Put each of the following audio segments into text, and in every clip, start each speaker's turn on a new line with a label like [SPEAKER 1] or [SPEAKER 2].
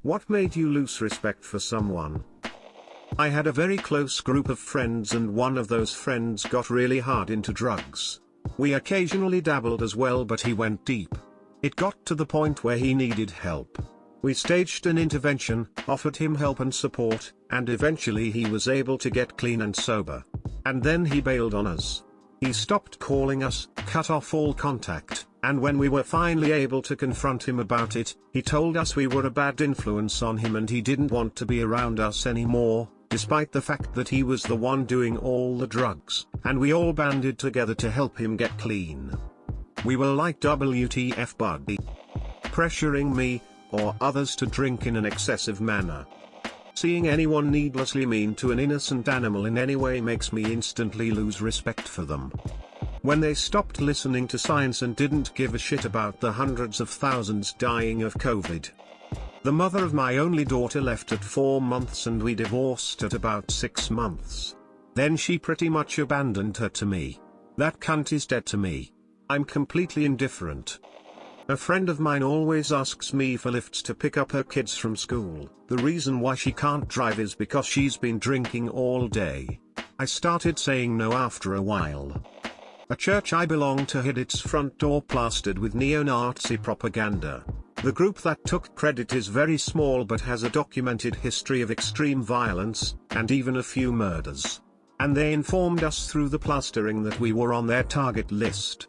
[SPEAKER 1] What made you lose respect for someone? I had a very close group of friends and one of those friends got really hard into drugs. We occasionally dabbled as well, but he went deep. It got to the point where he needed help. We staged an intervention, offered him help and support, and eventually he was able to get clean and sober. And then he bailed on us. He stopped calling us, cut off all contact, and when we were finally able to confront him about it, he told us we were a bad influence on him and he didn't want to be around us anymore, despite the fact that he was the one doing all the drugs, and we all banded together to help him get clean. We were like WTF buddy. Pressuring me, or others to drink in an excessive manner. Seeing anyone needlessly mean to an innocent animal in any way makes me instantly lose respect for them. When they stopped listening to science and didn't give a shit about the hundreds of thousands dying of COVID. The mother of my only daughter left at 4 months and we divorced at about 6 months. Then she pretty much abandoned her to me. That cunt is dead to me. I'm completely indifferent. A friend of mine always asks me for lifts to pick up her kids from school. The reason why she can't drive is because she's been drinking all day. I started saying no after a while. A church I belong to had its front door plastered with neo-Nazi propaganda. The group that took credit is very small but has a documented history of extreme violence, and even a few murders. And they informed us through the plastering that we were on their target list.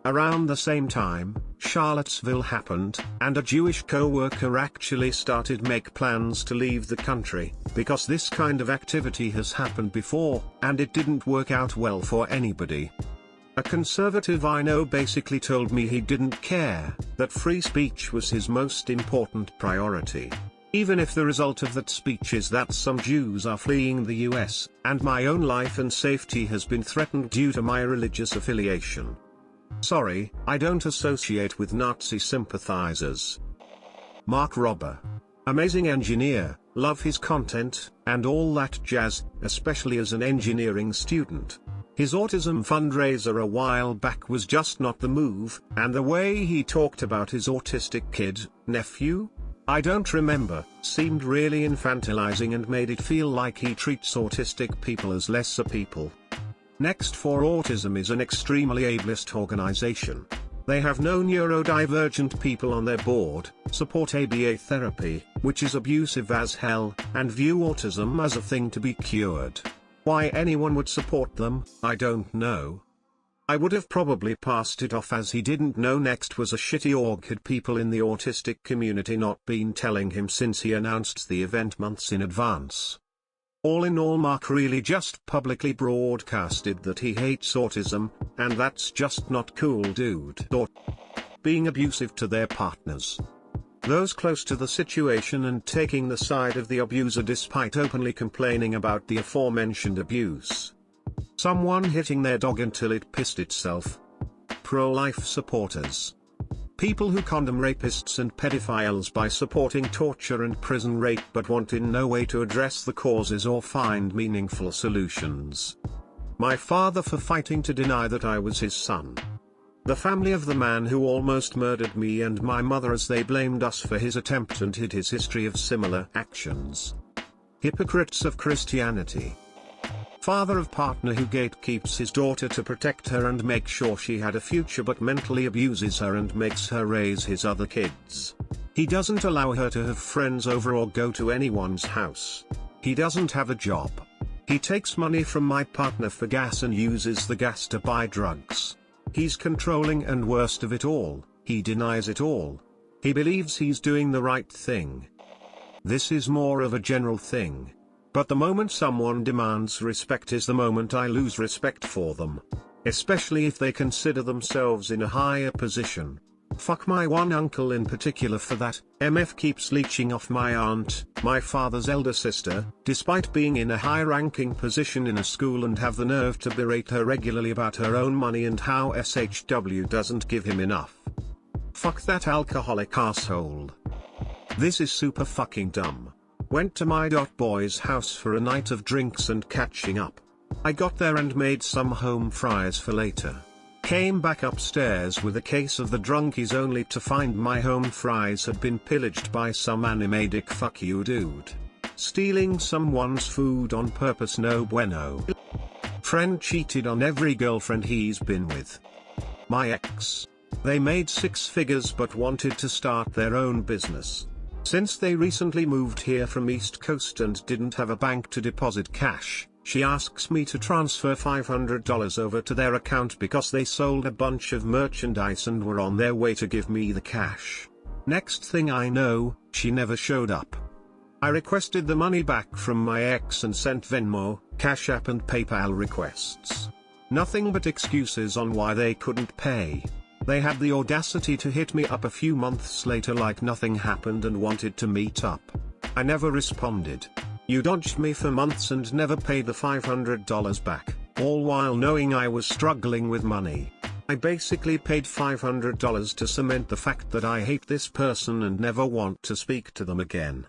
[SPEAKER 1] Around the same time, Charlottesville happened, and a Jewish co-worker actually started make plans to leave the country, because this kind of activity has happened before, and it didn't work out well for anybody. A conservative I know basically told me he didn't care, that free speech was his most important priority. Even if the result of that speech is that some Jews are fleeing the US, and my own life and safety has been threatened due to my religious affiliation. Sorry, I don't associate with Nazi sympathizers. Mark Robber. Amazing engineer, love his content, and all that jazz, especially as an engineering student. His autism fundraiser a while back was just not the move, and the way he talked about his autistic kid, nephew? I don't remember, seemed really infantilizing and made it feel like he treats autistic people as lesser people. Next for Autism is an extremely ableist organization. They have no neurodivergent people on their board, support ABA therapy, which is abusive as hell, and view autism as a thing to be cured. Why anyone would support them, I don't know. I would have probably passed it off as he didn't know. Next was a shitty org. Had people in the autistic community not been telling him since he announced the event months in advance? All in all, Mark really just publicly broadcasted that he hates autism, and that's just not cool, dude. Or being abusive to their partners. Those close to the situation and taking the side of the abuser despite openly complaining about the aforementioned abuse. Someone hitting their dog until it pissed itself. Pro-life supporters. People who condemn rapists and pedophiles by supporting torture and prison rape but want in no way to address the causes or find meaningful solutions. My father for fighting to deny that I was his son. The family of the man who almost murdered me and my mother as they blamed us for his attempt and hid his history of similar actions. Hypocrites of Christianity. Father of partner who gatekeeps his daughter to protect her and make sure she had a future but mentally abuses her and makes her raise his other kids. He doesn't allow her to have friends over or go to anyone's house. He doesn't have a job. He takes money from my partner for gas and uses the gas to buy drugs. He's controlling and worst of it all, he denies it all. He believes he's doing the right thing. This is more of a general thing. But the moment someone demands respect is the moment I lose respect for them. Especially if they consider themselves in a higher position. Fuck my one uncle in particular for that. MF keeps leeching off my aunt, my father's elder sister, despite being in a high-ranking position in a school, and have the nerve to berate her regularly about her own money and how SHW doesn't give him enough. Fuck that alcoholic asshole. This is super fucking dumb. Went to my boy's house for a night of drinks and catching up. I got there and made some home fries for later. Came back upstairs with a case of the drunkies only to find my home fries had been pillaged by some animadic fuck you dude. Stealing someone's food on purpose, no bueno. Friend cheated on every girlfriend he's been with. My ex. They made 6 figures but wanted to start their own business. Since they recently moved here from East Coast and didn't have a bank to deposit cash, she asks me to transfer $500 over to their account because they sold a bunch of merchandise and were on their way to give me the cash. Next thing I know, she never showed up. I requested the money back from my ex and sent Venmo, Cash App and PayPal requests. Nothing but excuses on why they couldn't pay. They had the audacity to hit me up a few months later like nothing happened and wanted to meet up. I never responded. You dodged me for months and never paid the $500 back, all while knowing I was struggling with money. I basically paid $500 to cement the fact that I hate this person and never want to speak to them again.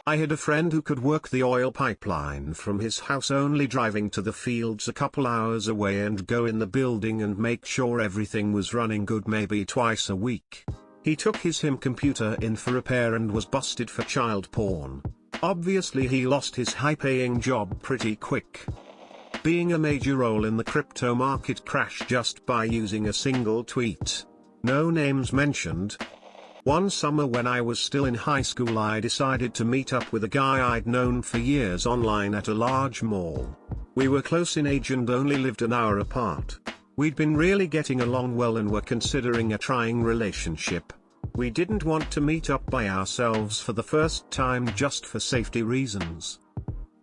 [SPEAKER 1] I had a friend who could work the oil pipeline from his house only driving to the fields a couple hours away and go in the building and make sure everything was running good maybe twice a week. He took his computer in for repair and was busted for child porn. Obviously he lost his high-paying job pretty quick. Being a major role in the crypto market crash just by using a single tweet. No names mentioned. One summer when I was still in high school I decided to meet up with a guy I'd known for years online at a large mall. We were close in age and only lived an hour apart. We'd been really getting along well and were considering a trying relationship. We didn't want to meet up by ourselves for the first time just for safety reasons.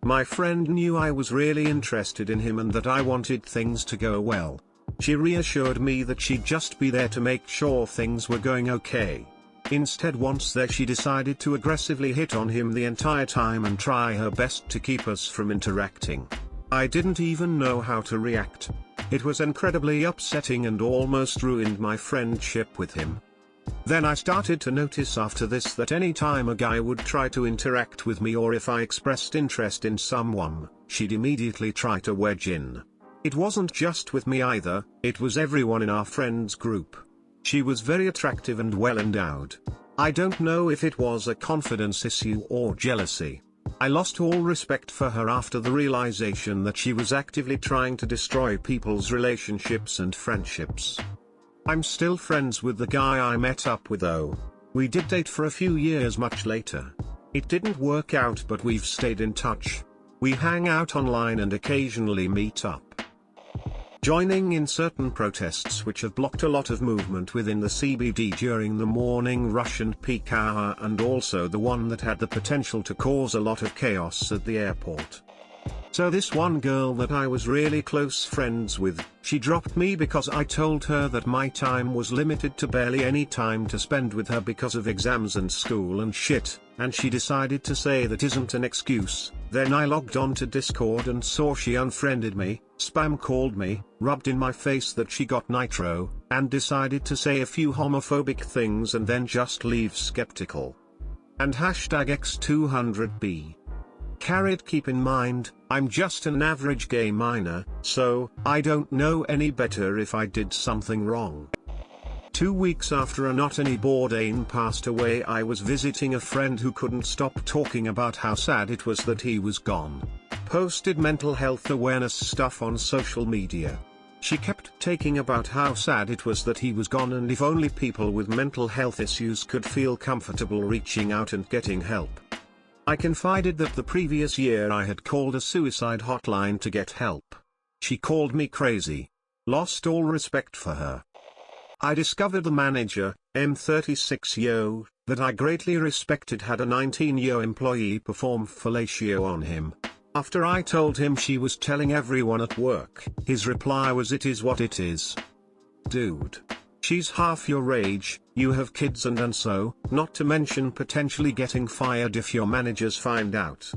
[SPEAKER 1] My friend knew I was really interested in him and that I wanted things to go well. She reassured me that she'd just be there to make sure things were going okay. Instead, once there, she decided to aggressively hit on him the entire time and try her best to keep us from interacting. I didn't even know how to react. It was incredibly upsetting and almost ruined my friendship with him. Then I started to notice after this that any time a guy would try to interact with me or if I expressed interest in someone, she'd immediately try to wedge in. It wasn't just with me either, it was everyone in our friends group. She was very attractive and well endowed. I don't know if it was a confidence issue or jealousy. I lost all respect for her after the realization that she was actively trying to destroy people's relationships and friendships. I'm still friends with the guy I met up with though. We did date for a few years much later. It didn't work out but we've stayed in touch. We hang out online and occasionally meet up. Joining in certain protests which have blocked a lot of movement within the CBD during the morning rush and peak hour, and also the one that had the potential to cause a lot of chaos at the airport. So this one girl that I was really close friends with, she dropped me because I told her that my time was limited to barely any time to spend with her because of exams and school and shit, and she decided to say that isn't an excuse. Then I logged on to Discord and saw she unfriended me, spam called me, rubbed in my face that she got nitro, and decided to say a few homophobic things and then just leave skeptical. And hashtag X200B. Keep in mind, I'm just an average gay minor, so I don't know any better if I did something wrong. 2 weeks after a not any Bourdain passed away, I was visiting a friend who couldn't stop talking about how sad it was that he was gone. Posted mental health awareness stuff on social media. She kept taking about how sad it was that he was gone and if only people with mental health issues could feel comfortable reaching out and getting help. I confided that the previous year I had called a suicide hotline to get help. She called me crazy. Lost all respect for her. I discovered the manager, M36-yo, that I greatly respected had a 19-yo employee perform fellatio on him. After I told him she was telling everyone at work, his reply was, "It is what it is. Dude. She's half your age, you have kids and so, not to mention potentially getting fired if your managers find out."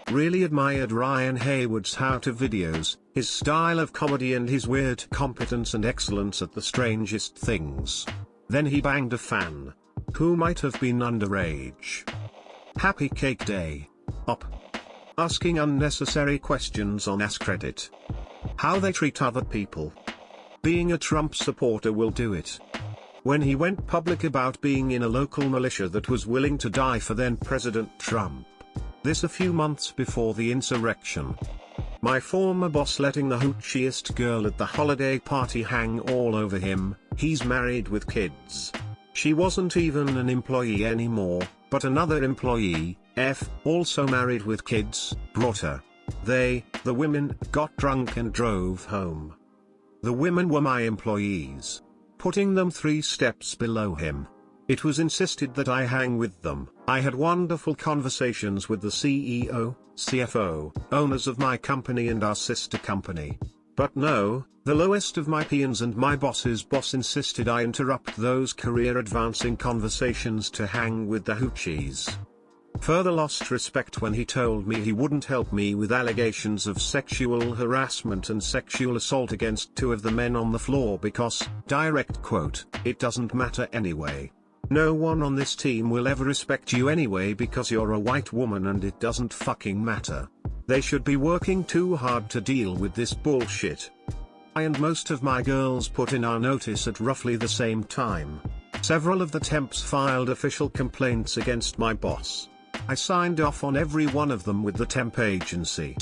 [SPEAKER 1] Really admired Ryan Haywood's how-to videos, his style of comedy and his weird competence and excellence at the strangest things. Then he banged a fan. Who might have been underage. Happy Cake Day. Op. Asking unnecessary questions on AskReddit. How they treat other people. Being a Trump supporter will do it. When he went public about being in a local militia that was willing to die for then President Trump. This a few months before the insurrection. My former boss letting the hoochiest girl at the holiday party hang all over him. He's married with kids. She wasn't even an employee anymore, but another employee, also married with kids, brought her. The women, got drunk and drove home. The women were my employees. Putting them 3 steps below him. It was insisted that I hang with them. I had wonderful conversations with the CEO, CFO, owners of my company and our sister company. But no, the lowest of my peons and my boss's boss insisted I interrupt those career-advancing conversations to hang with the hoochies. Further lost respect when he told me he wouldn't help me with allegations of sexual harassment and sexual assault against 2 of the men on the floor because, direct quote, "it doesn't matter anyway. No one on this team will ever respect you anyway because you're a white woman and it doesn't fucking matter. They should be working too hard to deal with this bullshit." I and most of my girls put in our notice at roughly the same time. Several of the temps filed official complaints against my boss. I signed off on every one of them with the temp agency.